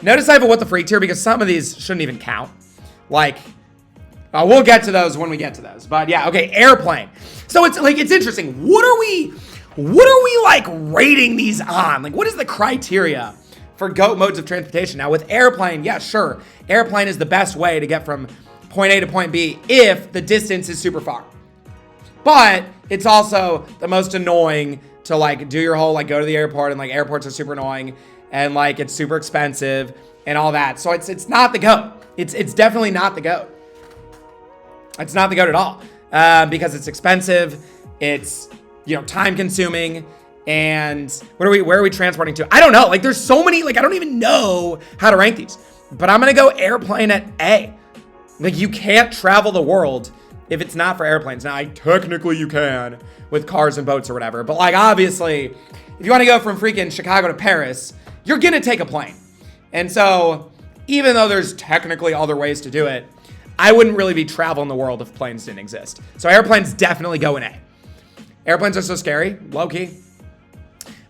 Notice I have a what the freak tier because some of these shouldn't even count. Like, we'll get to those when we get to those. But yeah, okay, airplane. So it's like, it's interesting. What are we like rating these on? Like, what is the criteria for GOAT modes of transportation? Now with airplane, yeah, sure. Airplane is the best way to get from point A to point B if the distance is super far. But it's also the most annoying to like do your whole, like go to the airport, and like airports are super annoying and like it's super expensive and all that. So it's not the GOAT. It's definitely not the GOAT. It's not the GOAT at all because it's expensive. It's, you know, time consuming. And where are we transporting to? I don't know. Like there's so many, like I don't even know how to rank these, but I'm going to go airplane at A. Like you can't travel the world if it's not for airplanes. Now, technically you can with cars and boats or whatever, but like obviously, if you want to go from freaking Chicago to Paris, you're gonna take a plane. And so, even though there's technically other ways to do it, I wouldn't really be traveling the world if planes didn't exist. So airplanes definitely go in A. Airplanes are so scary, low-key.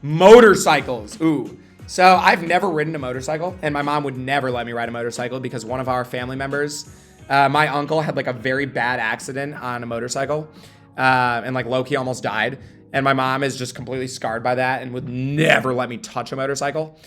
Motorcycles, ooh. So I've never ridden a motorcycle, and my mom would never let me ride a motorcycle because one of our family members, my uncle, had like a very bad accident on a motorcycle, and like low-key almost died. And my mom is just completely scarred by that and would never let me touch a motorcycle.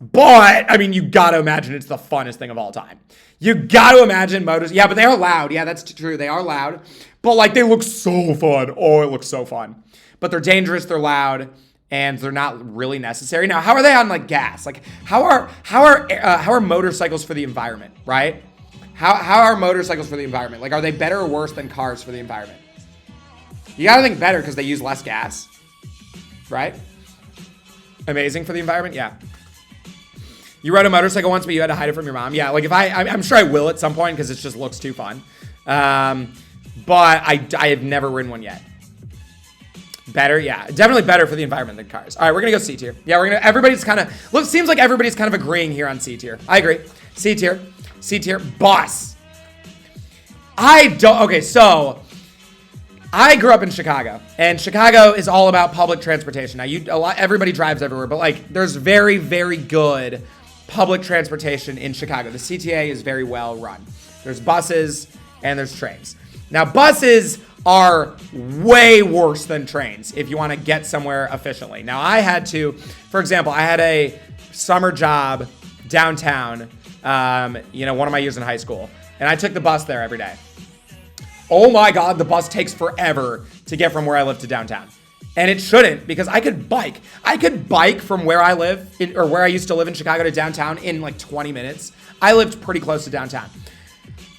But, I mean, you got to imagine it's the funnest thing of all time. You got to imagine motors. Yeah, but they are loud. Yeah, that's true. They are loud. But, like, they look so fun. Oh, it looks so fun. But they're dangerous. They're loud. And they're not really necessary. Now, how are they on, like, gas? Like, how are motorcycles for the environment, right? How are motorcycles for the environment? Like, are they better or worse than cars for the environment? You gotta think better because they use less gas, right? Amazing for the environment, yeah. You rode a motorcycle once, but you had to hide it from your mom. Yeah, like if I'm sure I will at some point because it just looks too fun. But I have never ridden one yet. Better, yeah, definitely better for the environment than cars. All right, we're gonna go C tier. Yeah, everybody's kind of, seems like everybody's kind of agreeing here on C tier. I agree. C tier, bus. Okay, so I grew up in Chicago, and Chicago is all about public transportation. Now, everybody drives everywhere, but like, there's very, very good public transportation in Chicago. The CTA is very well run. There's buses and there's trains. Now, buses are way worse than trains if you want to get somewhere efficiently. Now, I had to, for example, I had a summer job downtown, one of my years in high school, and I took the bus there every day. Oh my God, the bus takes forever to get from where I live to downtown. And it shouldn't, because I could bike. I could bike from where I live, or where I used to live in Chicago to downtown in like 20 minutes. I lived pretty close to downtown.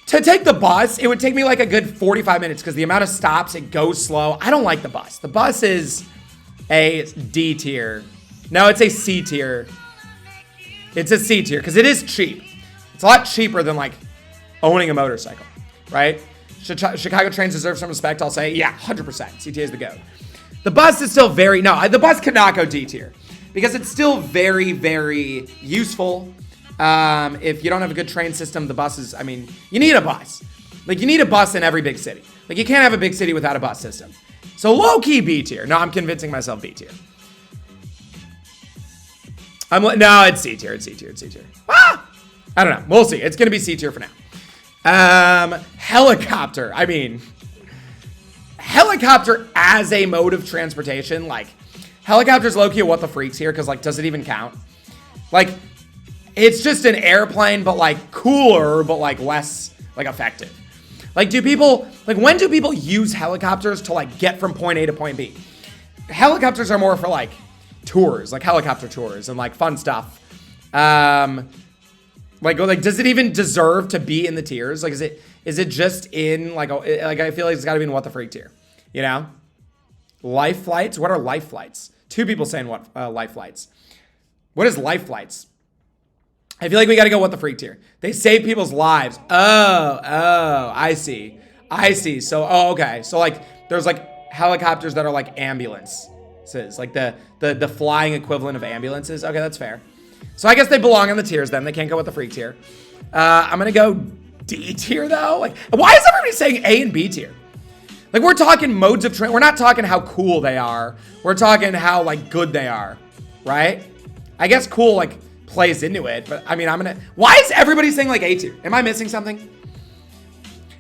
To take the bus, it would take me like a good 45 minutes because the amount of stops, it goes slow. I don't like the bus. The bus is a D tier. No, it's a C tier. It's a C tier because it is cheap. It's a lot cheaper than like owning a motorcycle, right? Chicago trains deserve some respect, I'll say. Yeah, 100%. CTA is the GOAT. The bus is still the bus cannot go D tier because it's still very, very useful. If you don't have a good train system, the bus is, you need a bus. Like, you need a bus in every big city. Like, you can't have a big city without a bus system. So, low-key B tier. No, I'm convincing myself B tier. No, it's C tier. It's C tier. Ah! I don't know. We'll see. It's going to be C tier for now. Helicopter. Helicopter as a mode of transportation, like, helicopter's low-key what the freaks here, because, like, does it even count? Like, it's just an airplane, but, like, cooler, but, like, less, like, effective. Like, when do people use helicopters to, like, get from point A to point B? Helicopters are more for, like, tours, like helicopter tours and, like, fun stuff. Like, does it even deserve to be in the tiers? Like, is it just in, like I feel like it's got to be in what the freak tier, you know? Life flights? What are life flights? Two people saying what life flights. What is life flights? I feel like we got to go what the freak tier. They save people's lives. Oh, I see. So, okay. So, like, there's, like, helicopters that are, like, ambulances. Like, the flying equivalent of ambulances. Okay, that's fair. So I guess they belong on the tiers then. They can't go with the freak tier. I'm going to go D tier, though. Like, why is everybody saying A and B tier? Like, we're talking modes of train. We're not talking how cool they are. We're talking how, like, good they are, right? I guess cool, like, plays into it. But I mean, why is everybody saying like A tier? Am I missing something?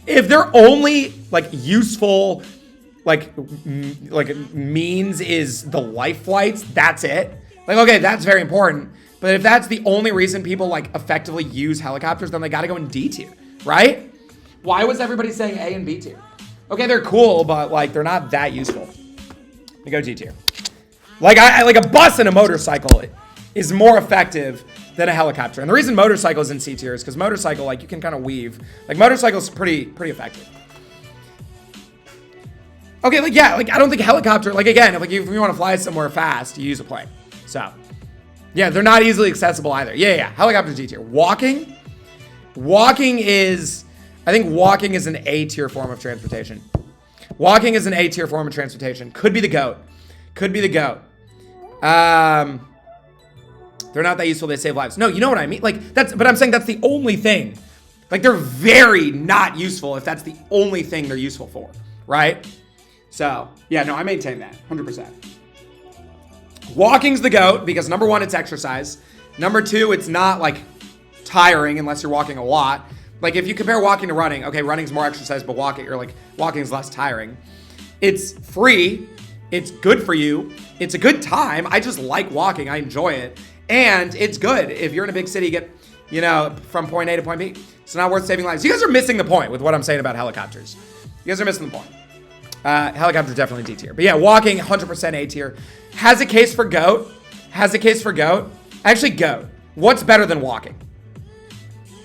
If their only like useful like means is the life flights, that's it. Like, okay, that's very important. But if that's the only reason people like effectively use helicopters, then they got to go in D tier, right? Why was everybody saying A and B tier? Okay, they're cool, but like they're not that useful. We go D tier. Like I like a bus and a motorcycle is more effective than a helicopter. And the reason motorcycle is in C tier is because motorcycle, like you can kind of weave. Like motorcycle's pretty effective. Okay, like yeah, like I don't think helicopter, like again, if you want to fly somewhere fast, you use a plane. So yeah, they're not easily accessible either. Yeah. Helicopter's D tier. Walking is, I think walking is an A tier form of transportation. Walking is an A tier form of transportation. Could be the GOAT. They're not that useful. They save lives. No, you know what I mean? Like but I'm saying that's the only thing. Like they're very not useful if that's the only thing they're useful for, right? So yeah, no, I maintain that 100%. Walking's the GOAT because number one, it's exercise. Number two, it's not like tiring unless you're walking a lot. Like if you compare walking to running, okay, running's more exercise, but walking's less tiring. It's free. It's good for you. It's a good time. I just like walking. I enjoy it. And it's good. If you're in a big city, get, from point A to point B. It's not worth saving lives. You guys are missing the point with what I'm saying about helicopters. You guys are missing the point. Helicopter definitely D tier. But yeah, walking 100% A tier. Has a case for GOAT. Actually, GOAT. What's better than walking?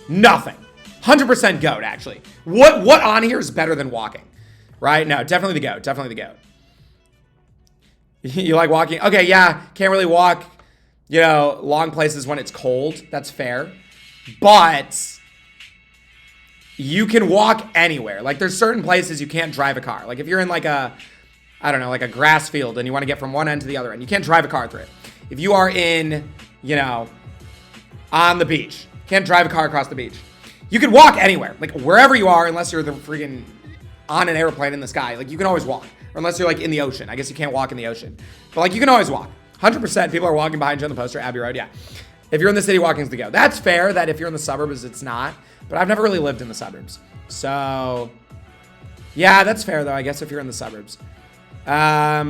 Nothing. 100% GOAT, actually. What on here is better than walking? Right? No, definitely the GOAT. You like walking? Okay, yeah. Can't really walk, long places when it's cold. That's fair. But you can walk anywhere. Like there's certain places you can't drive a car. Like if you're in like a grass field and you want to get from one end to the other end, you can't drive a car through it. If you are in, on the beach, can't drive a car across the beach. You can walk anywhere, like wherever you are, unless you're the freaking on an airplane in the sky. Like you can always walk, or unless you're like in the ocean. I guess you can't walk in the ocean, but like you can always walk. 100% people are walking behind you on the poster, Abbey Road. Yeah. If you're in the city, walking's the go. That's fair that if you're in the suburbs, it's not. But I've never really lived in the suburbs. So, yeah, that's fair, though, I guess, if you're in the suburbs. I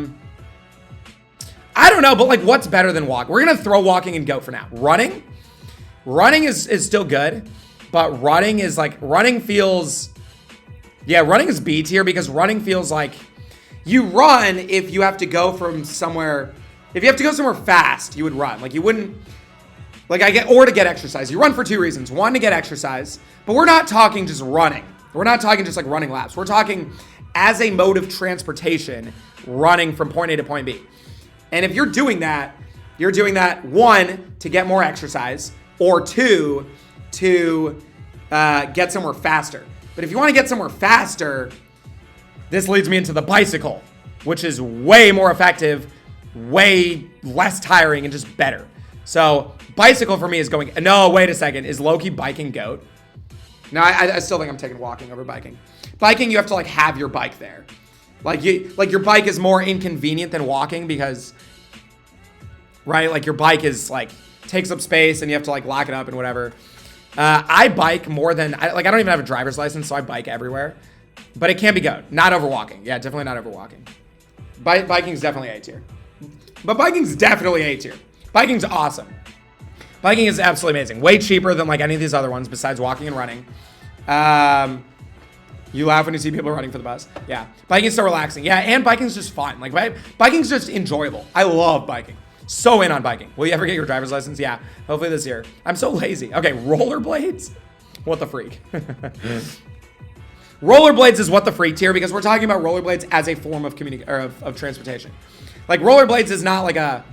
don't know, but, like, what's better than walk? We're going to throw walking and GOAT for now. Running is still good. But running is, like, running is B tier because running feels like you run if you have to go from somewhere. If you have to go somewhere fast, you would run. Like, you wouldn't. Or to get exercise. You run for two reasons. One, to get exercise, but we're not talking just running. We're not talking just like running laps. We're talking as a mode of transportation, running from point A to point B. And if you're doing that, one, to get more exercise, or two, to get somewhere faster. But if you want to get somewhere faster, this leads me into the bicycle, which is way more effective, way less tiring, and just better. So bicycle for me is going, no, wait a second. Is low-key biking GOAT? No, I still think I'm taking walking over biking. Biking, you have to like have your bike there. Like your bike is more inconvenient than walking because, right? Like your bike is like, takes up space and you have to like lock it up and whatever. I bike more than, I don't even have a driver's license, so I bike everywhere. But it can be GOAT. Not over walking. Yeah, definitely not over walking. Biking's definitely A tier. But biking's definitely A tier. Biking's awesome. Biking is absolutely amazing. Way cheaper than like any of these other ones besides walking and running. You laugh when you see people running for the bus. Yeah. Biking is so relaxing. Yeah, and biking's just fun. Like biking's just enjoyable. I love biking. So in on biking. Will you ever get your driver's license? Yeah. Hopefully this year. I'm so lazy. Okay, rollerblades? What the freak? Rollerblades is what the freak tier because we're talking about rollerblades as a form of of transportation. Like rollerblades is not like a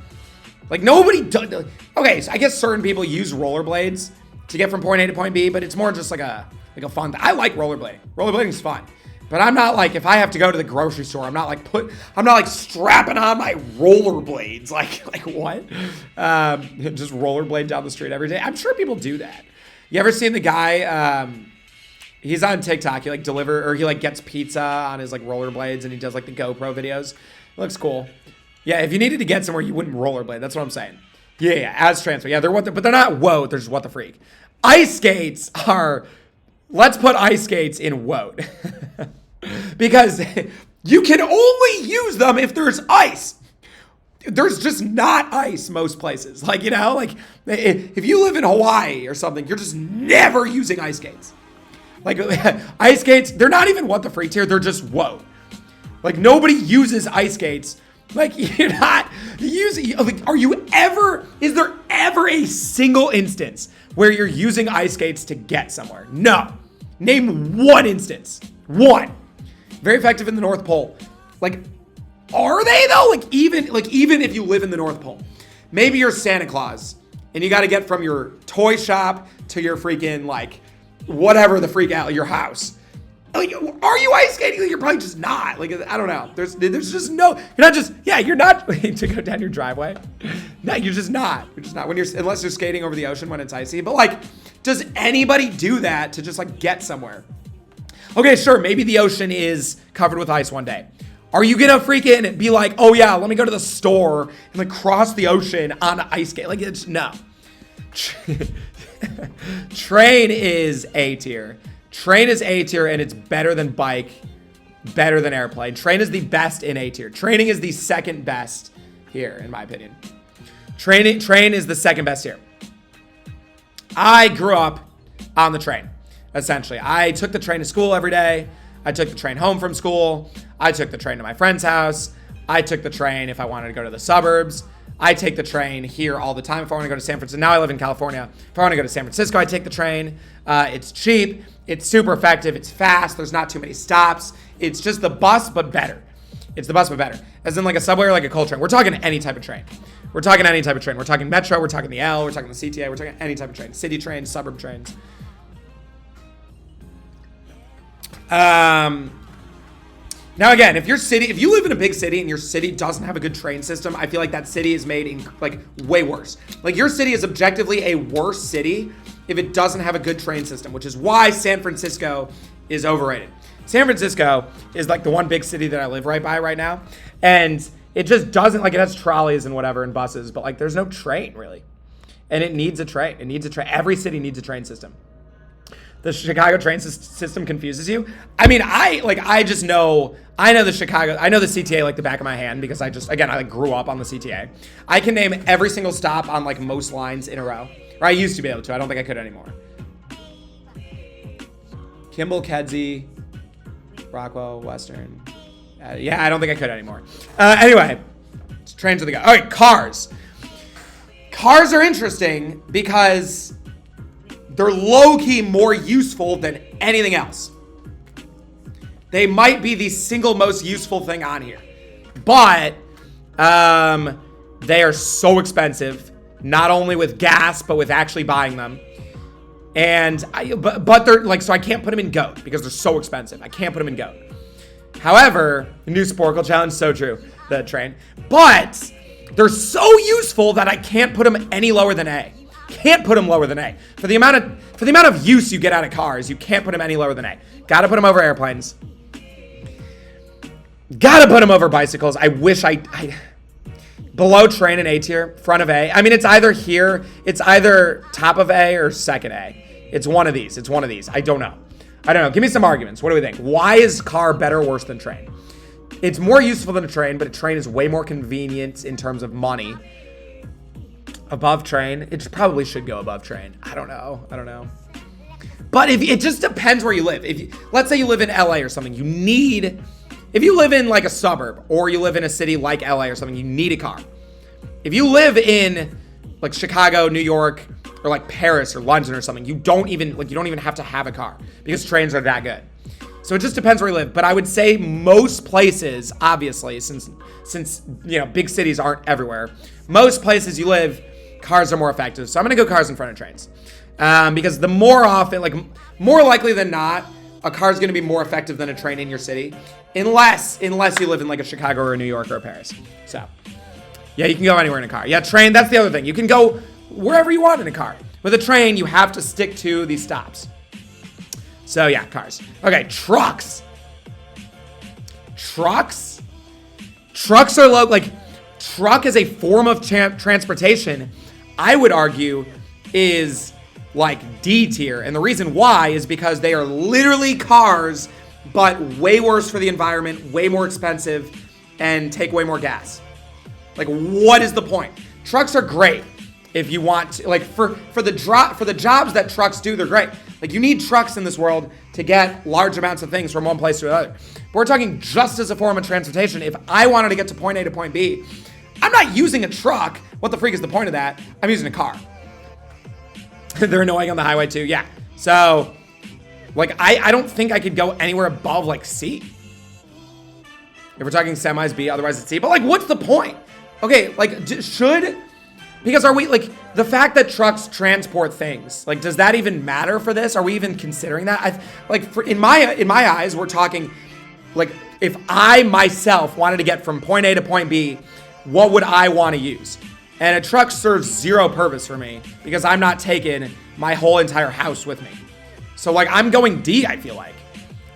nobody does. Okay, so I guess certain people use rollerblades to get from point A to point B, but it's more just like a fun thing. I like rollerblading. Rollerblading is fun. But I'm not like, if I have to go to the grocery store, I'm not like strapping on my rollerblades. Like what? Just rollerblade down the street every day. I'm sure people do that. You ever seen the guy, he's on TikTok. He he gets pizza on his like rollerblades and he does like the GoPro videos. It looks cool. Yeah, if you needed to get somewhere, you wouldn't rollerblade. That's what I'm saying. Yeah, as transfer. Yeah, but they're not WOT. They're just what the freak. Ice skates are. Let's put ice skates in WOT because you can only use them if there's ice. There's just not ice most places. Like, like if you live in Hawaii or something, you're just never using ice skates. Like ice skates, they're not even what the freak tier. They're just WOT. Like nobody uses ice skates. Like you're not using, like, is there ever a single instance where you're using ice skates to get somewhere? No. Name one instance. One. Very effective in the North Pole. Like, are they though? Like even if you live in the North Pole, maybe you're Santa Claus and you got to get from your toy shop to your freaking like whatever the freak out your house. Like, are you ice skating? You're probably just not. Like, I don't know. There's just no. You're not to go down your driveway. No, you're just not. You're just not unless you're skating over the ocean when it's icy. But like, does anybody do that to just like get somewhere? Okay, sure. Maybe the ocean is covered with ice one day. Are you gonna freaking be like, oh yeah, let me go to the store and like cross the ocean on an ice skate? Like, it's no. Train is A tier. Train is A tier and it's better than bike, better than airplane. Train is the best in A tier. Training is the second best here, in my opinion. Train is the second best here. I grew up on the train, essentially. I took the train to school every day. I took the train home from school. I took the train to my friend's house. I took the train if I wanted to go to the suburbs. I take the train here all the time if I want to go to San Francisco. Now I live in California. If I want to go to San Francisco, I take the train. It's cheap. It's super effective. It's fast. There's not too many stops. It's just the bus, but better. It's the bus, but better. As in like a subway or like a coal train. We're talking any type of train. We're talking any type of train. We're talking Metro. We're talking the L. We're talking the CTA. We're talking any type of train. City trains, suburb trains. Now again, if you live in a big city and your city doesn't have a good train system, I feel like that city is made like way worse. Like your city is objectively a worse city if it doesn't have a good train system, which is why San Francisco is overrated. San Francisco is like the one big city that I live right by right now. And it just doesn't, like, it has trolleys and whatever and buses, but like there's no train really. And it needs a train. Every city needs a train system. The Chicago train system confuses you. I mean, I know the CTA like the back of my hand because I like grew up on the CTA. I can name every single stop on like most lines in a row. Or I used to be able to. I don't think I could anymore. Kimball, Kedzie, Rockwell, Western. I don't think I could anymore. Anyway, trains are the guy. All right, cars. Cars are interesting because they're low-key more useful than anything else. They might be the single most useful thing on here. But they are so expensive, not only with gas, but with actually buying them. And but they're like, so I can't put them in GOAT because they're so expensive. I can't put them in GOAT. However, new Sporkle challenge, so true, the train. But they're so useful that I can't put them any lower than A. Can't put them lower than A. For the amount of use you get out of cars, you can't put them any lower than A. Gotta put them over airplanes. Gotta put them over bicycles. I wish I below train and A tier, front of A. I mean, it's either top of A or second A. It's one of these. I don't know. Give me some arguments. What do we think? Why is car better or worse than train? It's more useful than a train, but a train is way more convenient in terms of money. Above train, it probably should go above train. I don't know. But it just depends where you live. Let's say you live in LA or something, if you live in like a suburb or you live in a city like LA or something, you need a car. If you live in like Chicago, New York, or like Paris or London or something, you don't even have to have a car because trains are that good. So it just depends where you live. But I would say most places, obviously, since big cities aren't everywhere, most places you live, cars are more effective. So I'm gonna go cars in front of trains. Because the more likely than not, a car is gonna be more effective than a train in your city. Unless you live in like a Chicago or a New York or a Paris. So yeah, you can go anywhere in a car. Yeah, train, that's the other thing. You can go wherever you want in a car. With a train, you have to stick to these stops. So yeah, cars. Okay, trucks. Trucks are low, like, truck is a form of transportation I would argue is like D tier. And the reason why is because they are literally cars, but way worse for the environment, way more expensive, and take way more gas. Like, what is the point? Trucks are great if you want to, like, for the jobs that trucks do, they're great. Like, you need trucks in this world to get large amounts of things from one place to another. But we're talking just as a form of transportation. If I wanted to get to point A to point B, I'm not using a truck. What the freak is the point of that? I'm using a car. They're annoying on the highway too. Yeah. So, like, I don't think I could go anywhere above, like, C. If we're talking semis, B, otherwise it's C. But, like, what's the point? Okay, like, because are we, like, the fact that trucks transport things, like, does that even matter for this? Are we even considering that? In my eyes, we're talking, like, if I myself wanted to get from point A to point B, what would I want to use? And a truck serves zero purpose for me because I'm not taking my whole entire house with me. So, like, I'm going D, I feel like.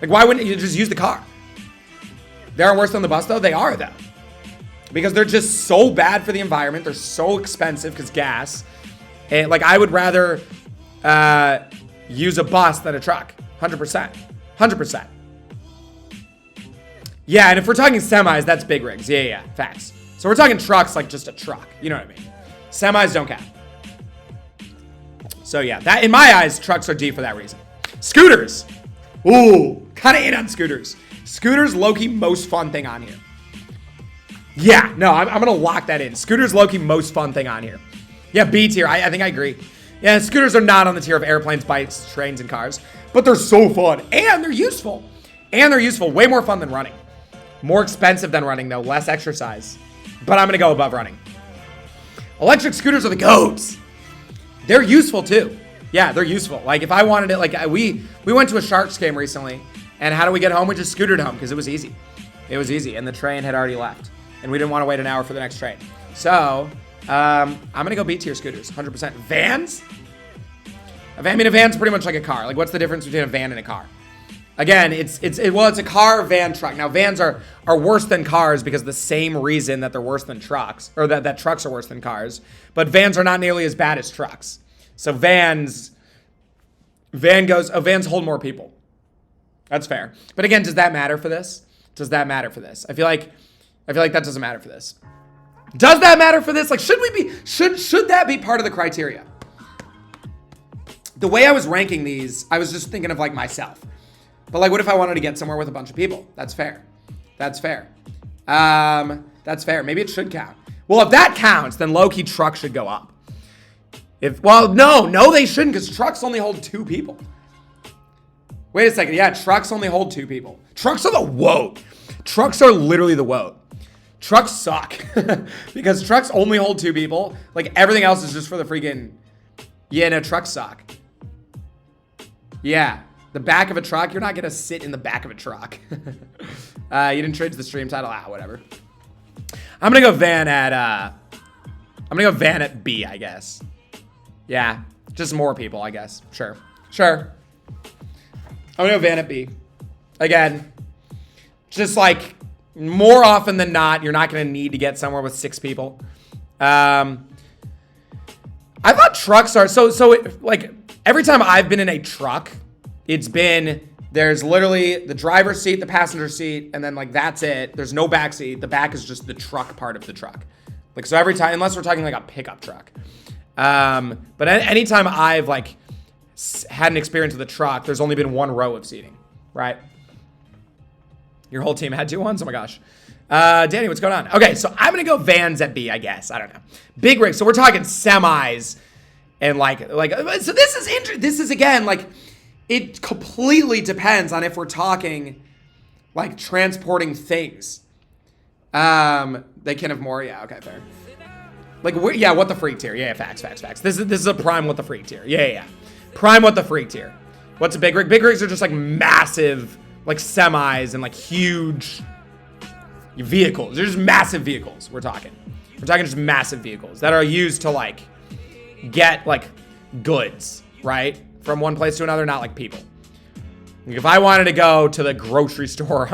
Like, why wouldn't you just use the car? They aren't worse than the bus, though? They are, though. Because they're just so bad for the environment. They're so expensive because gas. And, like, I would rather use a bus than a truck. 100%. 100%. Yeah, and if we're talking semis, that's big rigs. Yeah, facts. So we're talking trucks, like just a truck. You know what I mean? Semis don't count. So yeah, that in my eyes, trucks are D for that reason. Scooters. Ooh, kind of in on scooters. Scooters, low-key, most fun thing on here. Yeah, no, I'm going to lock that in. Scooters, low-key, most fun thing on here. Yeah, B tier. I think I agree. Yeah, scooters are not on the tier of airplanes, bikes, trains, and cars. But they're so fun. And they're useful. Way more fun than running. More expensive than running, though. Less exercise. But I'm going to go above running. Electric scooters are the goats. They're useful, too. Yeah, they're useful. Like, if I wanted it, like, we went to a Sharks game recently. And how do we get home? We just scootered home because it was easy. It was easy. And the train had already left. And we didn't want to wait an hour for the next train. So, I'm going to go B tier scooters. 100%. Vans? A van's pretty much like a car. Like, what's the difference between a van and a car? Again, it's a car, van, truck. Now, vans are worse than cars because of the same reason that they're worse than trucks, or that trucks are worse than cars. But vans are not nearly as bad as trucks. So vans hold more people. That's fair. But again, does that matter for this? Does that matter for this? I feel like that doesn't matter for this. Does that matter for this? Like, should that be part of the criteria? The way I was ranking these, I was just thinking of, like, myself. But, like, what if I wanted to get somewhere with a bunch of people? That's fair. That's fair. That's fair. Maybe it should count. Well, if that counts, then low-key truck should go up. No, they shouldn't, because trucks only hold 2 people. Wait a second. Yeah, trucks only hold 2 people. Trucks are the woat. Trucks are literally the woat. Trucks suck. Because trucks only hold 2 people. Like, everything else is just for the freaking... Yeah, no, trucks suck. Yeah. The back of a truck, you're not going to sit in the back of a truck. You didn't change the stream title. Whatever. I'm going to go van at B, I guess. Yeah. Just more people, I guess. Sure. I'm going to go van at B. Again, just like more often than not, you're not going to need to get somewhere with 6 people. I thought trucks are like every time I've been in a truck, it's been, there's literally the driver's seat, the passenger seat, and then, like, that's it. There's no back seat. The back is just the truck part of the truck. Like, so every time, unless we're talking like a pickup truck. But anytime I've, like, had an experience with a truck, there's only been 1 row of seating, right? Your whole team had 2 ones? Oh my gosh. Danny, what's going on? Okay, so I'm going to go vans at B, I guess. I don't know. Big rigs. So we're talking semis and like, so this is interesting. This is, again, like, it completely depends on if we're talking, like, transporting things. They can have more. Yeah, okay, fair. Like, yeah, what the freak tier. Yeah, facts. This is a prime what the freak tier. Yeah. Prime what the freak tier. What's a big rig? Big rigs are just, like, massive, like, semis and, like, huge vehicles. They're just massive vehicles we're talking. We're talking just massive vehicles that are used to, like, get, like, goods, right? From one place to another, not like people. Like, if I wanted to go to the grocery store,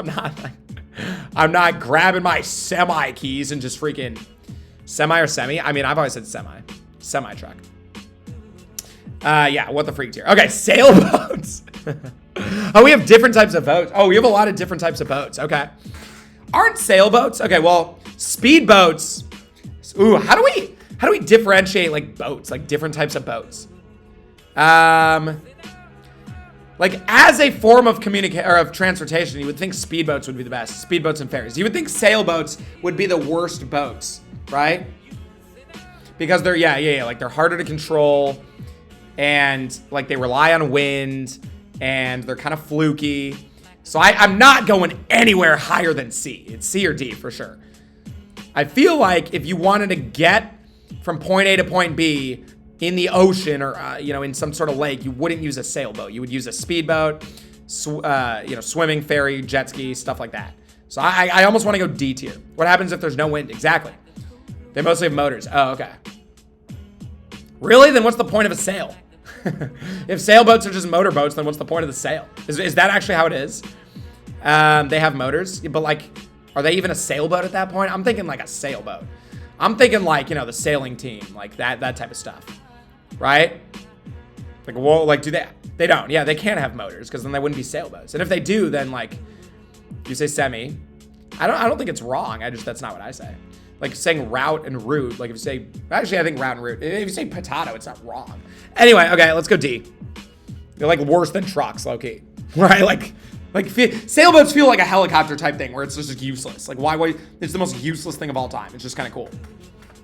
I'm not grabbing my semi keys and just freaking semi or semi. I mean, I've always said semi. Semi-truck. Yeah, what the freak tier. Okay, sailboats. Oh, we have different types of boats. Oh, we have a lot of different types of boats. Okay. Aren't sailboats? Okay, well, speedboats. Ooh, how do we differentiate like boats, like different types of boats? Like as a form of communication or of transportation, you would think speedboats would be the best. Speedboats and ferries. You would think sailboats would be the worst boats, right? Because they're like they're harder to control, and like they rely on wind, and they're kind of fluky. So I'm not going anywhere higher than C. It's C or D for sure. I feel like if you wanted to get from point A to point B in the ocean or, in some sort of lake, you wouldn't use a sailboat. You would use a speedboat, swimming, ferry, jet ski, stuff like that. So I almost want to go D tier. What happens if there's no wind? Exactly. They mostly have motors. Oh, okay. Really? Then what's the point of a sail? If sailboats are just motorboats, then what's the point of the sail? Is that actually how it is? They have motors, but like, are they even a sailboat at that point? I'm thinking like a sailboat. I'm thinking like, the sailing team, like that type of stuff, right? Like, well, like, do they? They don't. Yeah, they can't have motors because then they wouldn't be sailboats. And if they do, then like, you say semi. I don't think it's wrong. That's not what I say. Like saying route and route. Like if you say, actually, I think route and route. If you say potato, it's not wrong. Anyway, okay, let's go D. They're like worse than trucks, low key, right? Like sailboats feel like a helicopter type thing where it's just useless. Like why? It's the most useless thing of all time. It's just kind of cool.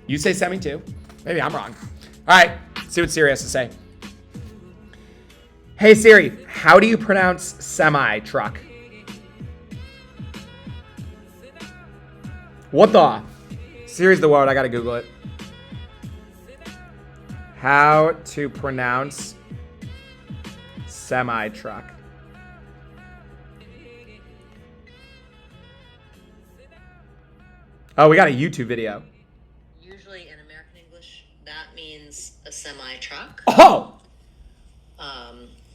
You say semi too? Maybe I'm wrong. All right, see what Siri has to say. Hey Siri, how do you pronounce semi-truck? What the? Siri's the word. I gotta Google it. How to pronounce semi-truck. Oh, we got a YouTube video. Usually in American English, that means a semi-truck. Oh!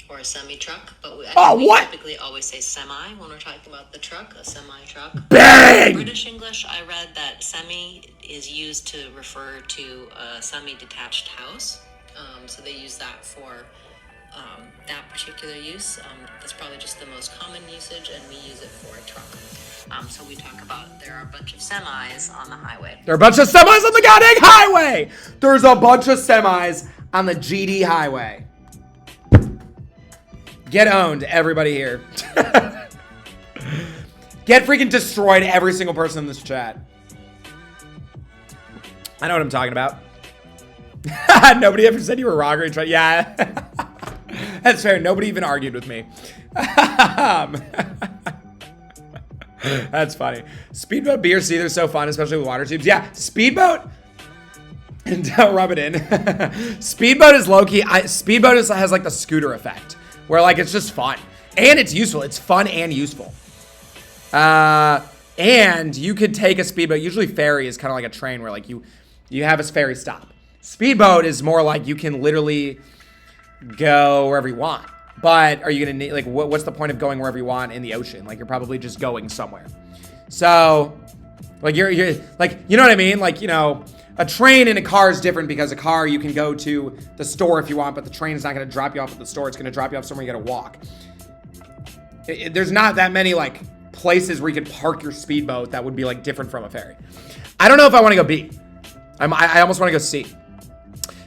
Or a semi-truck, but we typically always say semi when we're talking about the truck, a semi-truck. Bang! In British English, I read that semi is used to refer to a semi-detached house. So they use that for that particular use. That's probably just the most common usage, and we use it for a truck. So we talk about there are a bunch of semis on the highway. There are a bunch of semis on the goddamn highway! There's a bunch of semis on the GD highway. Get owned, everybody here. Get freaking destroyed, every single person in this chat. I know what I'm talking about. Nobody ever said you were wrong or tried. Yeah. That's fair. Nobody even argued with me. That's funny. Speedboat B or C, they're so fun, especially with water tubes. Yeah, speedboat. And don't rub it in. Speedboat is low-key. Speedboat has like the scooter effect, where like it's just fun. And it's useful. It's fun and useful. And you could take a speedboat. Usually ferry is kind of like a train where like you have a ferry stop. Speedboat is more like you can literally go wherever you want. But are you gonna need, like, what's the point of going wherever you want in the ocean? Like, you're probably just going somewhere. So, like, you're like, you know what I mean? Like, a train and a car is different because a car you can go to the store if you want, but the train is not gonna drop you off at the store. It's gonna drop you off somewhere you gotta walk. There's not that many like places where you could park your speedboat that would be like different from a ferry. I don't know if I want to go B. I almost want to go C.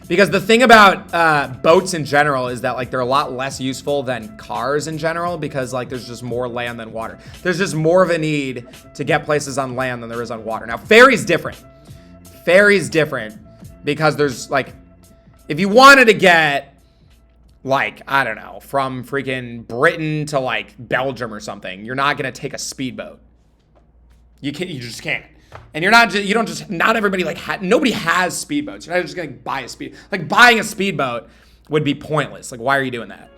Because the thing about boats in general is that like they're a lot less useful than cars in general because like there's just more land than water. There's just more of a need to get places on land than there is on water. Now, ferry's different. Ferry's different because there's like, if you wanted to get like, I don't know, from freaking Britain to like Belgium or something, you're not going to take a speedboat. You just can't. And not everybody like, nobody has speedboats. You're not just going to buy a like buying a speedboat would be pointless. Like, why are you doing that?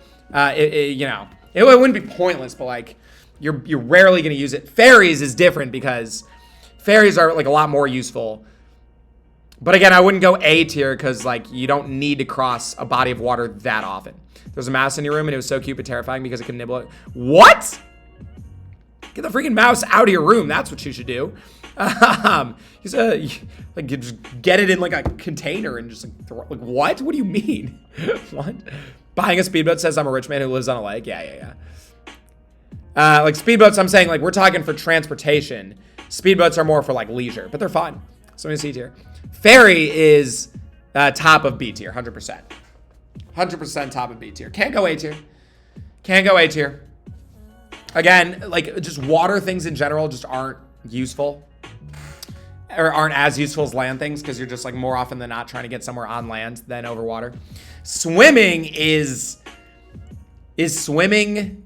It wouldn't be pointless, but like, you're rarely going to use it. Ferries is different because ferries are like a lot more useful. But again, I wouldn't go A tier because like, you don't need to cross a body of water that often. There's a mouse in your room and it was so cute but terrifying because it could nibble it. What? Get the freaking mouse out of your room. That's what you should do. He's like you just get it in like a container and just like throw, like what? What do you mean? What? Buying a speedboat says I'm a rich man who lives on a lake. Yeah. Like speedboats, I'm saying like we're talking for transportation. Speedboats are more for like leisure, but they're fun. So I'm gonna C tier. Ferry is top of B tier, 100%. 100% top of B tier. Can't go A tier. Can't go A tier. Again, like just water things in general just aren't useful. Or aren't as useful as land things because you're just like more often than not trying to get somewhere on land than over water. Swimming is swimming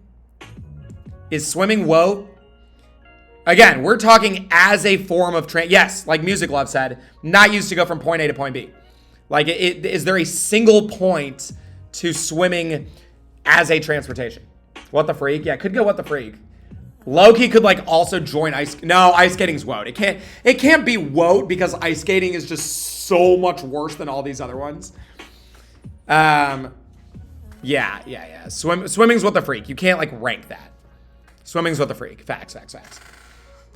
woe. Again, we're talking as a form of yes, like Music Love said, not used to go from point A to point B. Like, is there a single point to swimming as a transportation? What the freak? Yeah, could go what the freak. Loki could like also join ice. No, ice skating's woed. It can't be woed because ice skating is just so much worse than all these other ones. Yeah. Swimming's what the freak. You can't like rank that. Swimming's what the freak. Facts.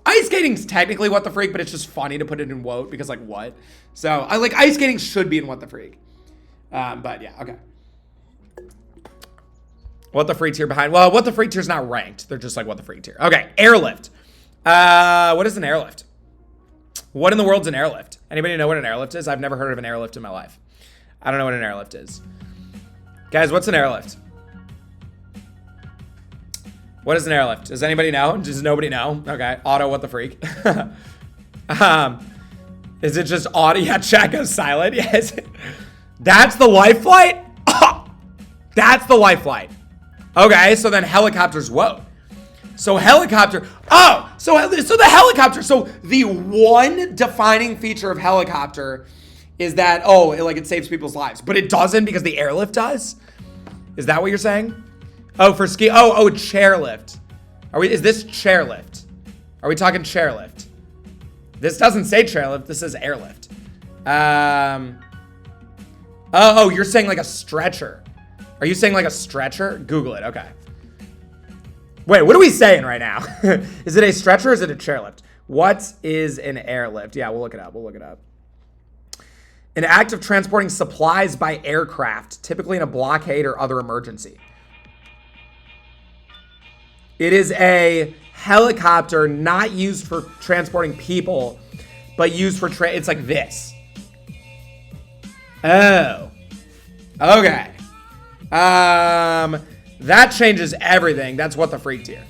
Ice skating's technically what the freak, but it's just funny to put it in woed because like what? So I like ice skating should be in what the freak. But yeah, okay. What the freak tier behind? Well, what the freak tier's not ranked. They're just like what the freak tier. Okay, airlift. What is an airlift? What in the world's an airlift? Anybody know what an airlift is? I've never heard of an airlift in my life. I don't know what an airlift is. Guys, what's an airlift? What is an airlift? Does anybody know? Does nobody know? Okay, Auto, what the freak? Is it just Auto? Yeah, chat goes silent. Yes. That's the life flight? That's the life flight. Okay, so then helicopters, whoa. So helicopter, so the helicopter, so the one defining feature of helicopter is that, it saves people's lives, but it doesn't because the airlift does? Is that what you're saying? Oh, for ski, chairlift. Is this chairlift? Are we talking chairlift? This doesn't say chairlift, this says airlift. You're saying like a stretcher. Are you saying like a stretcher? Google it. Okay. Wait, what are we saying right now? Is it a stretcher or is it a chairlift? What is an airlift? Yeah, we'll look it up. An act of transporting supplies by aircraft, typically in a blockade or other emergency. It is a helicopter not used for transporting people, but used for it's like this. Oh. Okay. That changes everything. That's what the freak tier.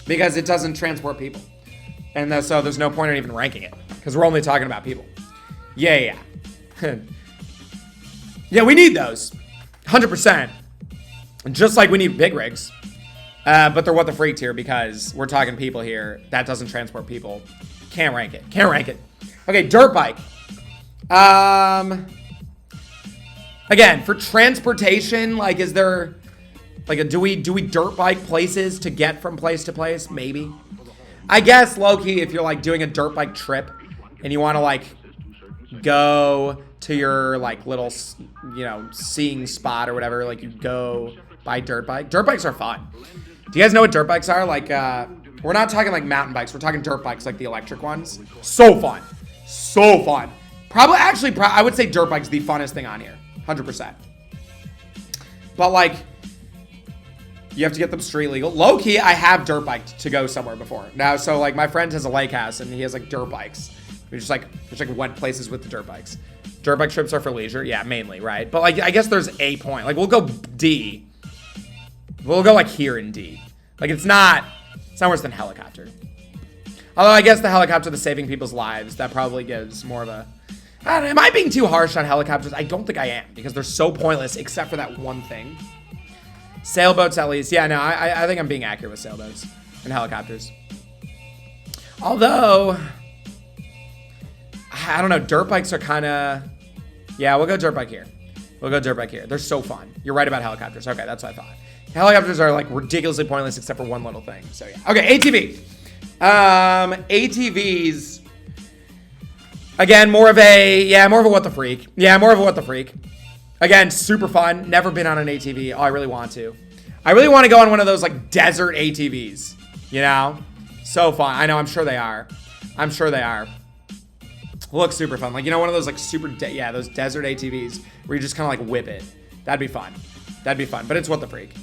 Because it doesn't transport people. And so there's no point in even ranking it. Because we're only talking about people. Yeah. Yeah, we need those. 100%. Just like we need big rigs. But they're what the freak tier because we're talking people here. That doesn't transport people. Can't rank it. Okay, dirt bike. Again, for transportation, like, is there, like, do we dirt bike places to get from place to place? Maybe. I guess, low-key, if you're, like, doing a dirt bike trip and you want to, like, go to your, like, little, seeing spot or whatever, like, you go buy dirt bike. Dirt bikes are fun. Do you guys know what dirt bikes are? Like, we're not talking, like, mountain bikes. We're talking dirt bikes, like the electric ones. So fun. I would say dirt bike's the funnest thing on here. 100%. But like, you have to get them street legal. Low key, I have dirt biked to go somewhere before. Now, so like my friend has a lake house and he has like dirt bikes. We just like went places with the dirt bikes. Dirt bike trips are for leisure. Yeah, mainly, right? But like, I guess there's a point. Like we'll go D. We'll go like here in D. Like it's not worse than helicopter. Although I guess the helicopter, the saving people's lives, that probably gives more of a, I don't know, am I being too harsh on helicopters? I don't think I am, because they're so pointless except for that one thing. Sailboats at least. Yeah, no, I think I'm being accurate with sailboats and helicopters. Although, I don't know, dirt bikes are kind of, yeah, we'll go dirt bike here. They're so fun. You're right about helicopters. Okay, that's what I thought. Helicopters are like ridiculously pointless except for one little thing. So yeah. Okay, ATV. ATVs. Again, more of a what the freak. Again, super fun. Never been on an ATV. Oh, I really want to. I really want to go on one of those like desert ATVs. You know? So fun. I know, I'm sure they are. I'm sure they are. Look super fun. Like, you know, one of those like those desert ATVs where you just kind of like whip it. That'd be fun. That'd be fun. But it's what the freak.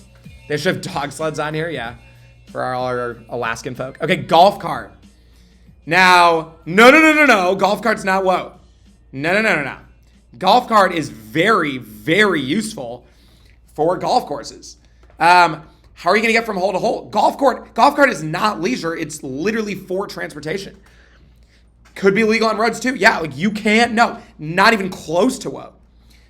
They should have dog sleds on here. Yeah. For all our Alaskan folk. Okay. Golf cart. Now, no. Golf cart's not whoa. No. Golf cart is very, very useful for golf courses. How are you going to get from hole to hole? Golf cart is not leisure. It's literally for transportation. Could be legal on roads too. Yeah, like you can't. No, not even close to whoa.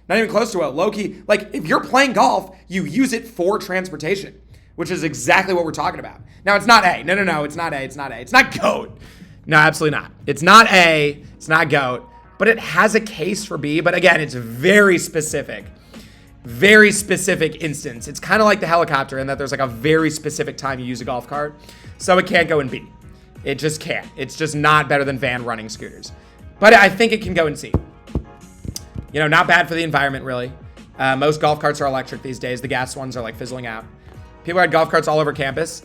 Not even close to whoa. Low key, like if you're playing golf, you use it for transportation, which is exactly what we're talking about. Now it's not A. No. It's not A. It's not GOAT. No, absolutely not. It's not A. It's not GOAT. But it has a case for B. But again, it's very specific. Very specific instance. It's kind of like the helicopter in that there's like a very specific time you use a golf cart. So it can't go in B. It just can't. It's just not better than van running scooters. But I think it can go in C. You know, not bad for the environment, really. Most golf carts are electric these days. The gas ones are like fizzling out. People had golf carts all over campus.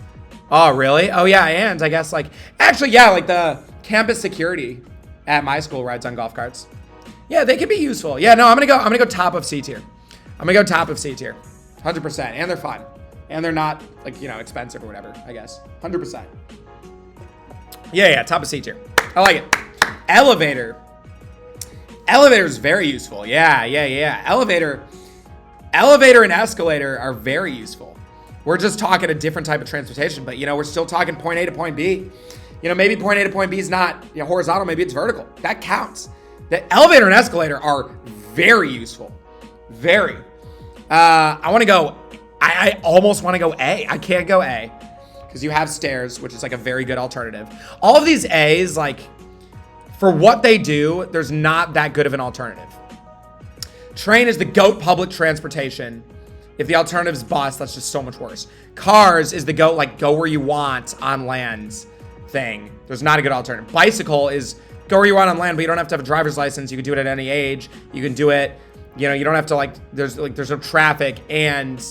Oh, really? Oh, yeah. And I guess like, actually, yeah, like the campus security at my school rides on golf carts. Yeah, they can be useful. Yeah, no, I'm going to go top of C tier. I'm going to go top of C tier. 100%. And they're fun. And they're not like, you know, expensive or whatever, I guess. 100%. Yeah, top of C tier. I like it. Elevator. Elevator is very useful. Yeah. Elevator and escalator are very useful. We're just talking a different type of transportation, but, you know, we're still talking point A to point B. You know, maybe point A to point B is not, you know, horizontal, maybe it's vertical. That counts. The elevator and escalator are very useful. Very. I almost want to go A. I can't go A because you have stairs, which is like a very good alternative. All of these A's, like, for what they do, there's not that good of an alternative. Train is the GOAT public transportation. If the alternative's bus, that's just so much worse. Cars is the GOAT, like, go where you want on land thing. There's not a good alternative. Bicycle is go where you want on land, but you don't have to have a driver's license. You can do it at any age. You can do it, you know, you don't have to, like, there's no traffic, and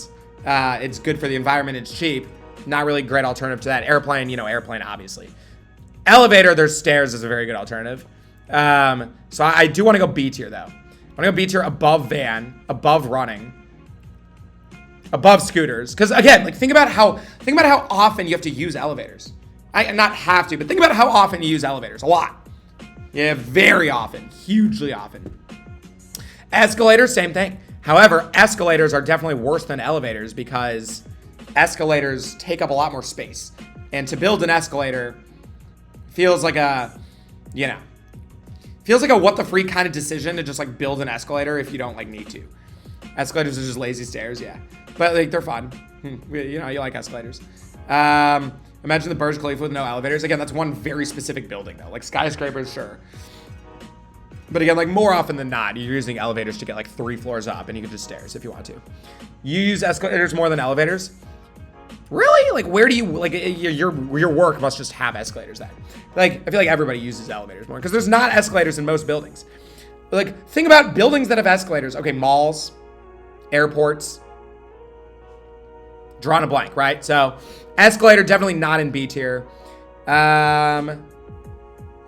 it's good for the environment. It's cheap. Not really a great alternative to that. Airplane, you know, airplane, obviously. Elevator, there's stairs is a very good alternative. So I do want to go B tier, though. I want to go B tier above van, above running, above scooters. Because again, like think about how often you have to use elevators. Not have to, but think about how often you use elevators. A lot. Yeah, very often, hugely often. Escalators, same thing. However, escalators are definitely worse than elevators because escalators take up a lot more space. And to build an escalator feels like a, you know, feels like a what the freak kind of decision to just like build an escalator if you don't like need to. Escalators are just lazy stairs, yeah. But like they're fun. You know, you like escalators. Imagine the Burj Khalifa with no elevators. Again, that's one very specific building though. Like skyscrapers, sure. But again, like more often than not, you're using elevators to get like 3 floors up and you can just stairs if you want to. You use escalators more than elevators? Really? Like where do you, like your work must just have escalators then. Like I feel like everybody uses elevators more because there's not escalators in most buildings. But like think about buildings that have escalators. Okay, malls, airports, drawn a blank, right? So escalator definitely not in B tier.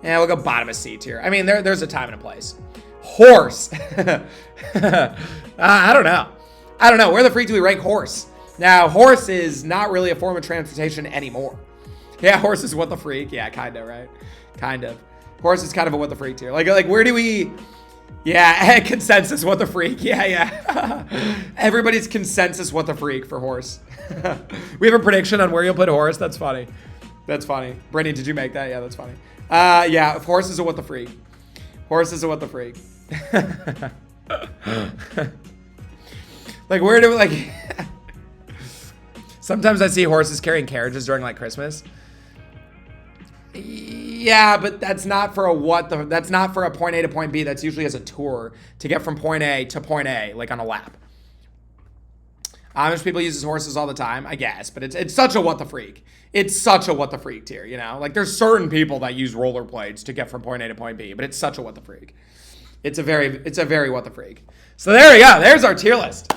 Yeah, we'll go bottom of C tier. I mean, there's a time and a place. Horse. I don't know. Where the freak do we rank horse? Now, horse is not really a form of transportation anymore. Yeah, horse is what the freak. Yeah, kind of, right? Kind of. Horse is kind of a what the freak tier. Like where do we... Yeah, consensus what the freak. Yeah. Everybody's consensus what the freak for horse. We have a prediction on where you'll put horse. That's funny. Brittany, did you make that? Yeah, that's funny. Yeah, if horse is a what the freak. Horse is a what the freak. Like, where do we, like... Sometimes I see horses carrying carriages during, like, Christmas. Yeah, but that's not for a that's not for a point A to point B. That's usually as a tour to get from point A to point A, like on a lap. Amish people use horses all the time, I guess, but it's such a what the freak. It's such a what the freak tier, you know? Like there's certain people that use rollerblades to get from point A to point B, but it's such a what the freak. It's a very what the freak. So there we go. There's our tier list.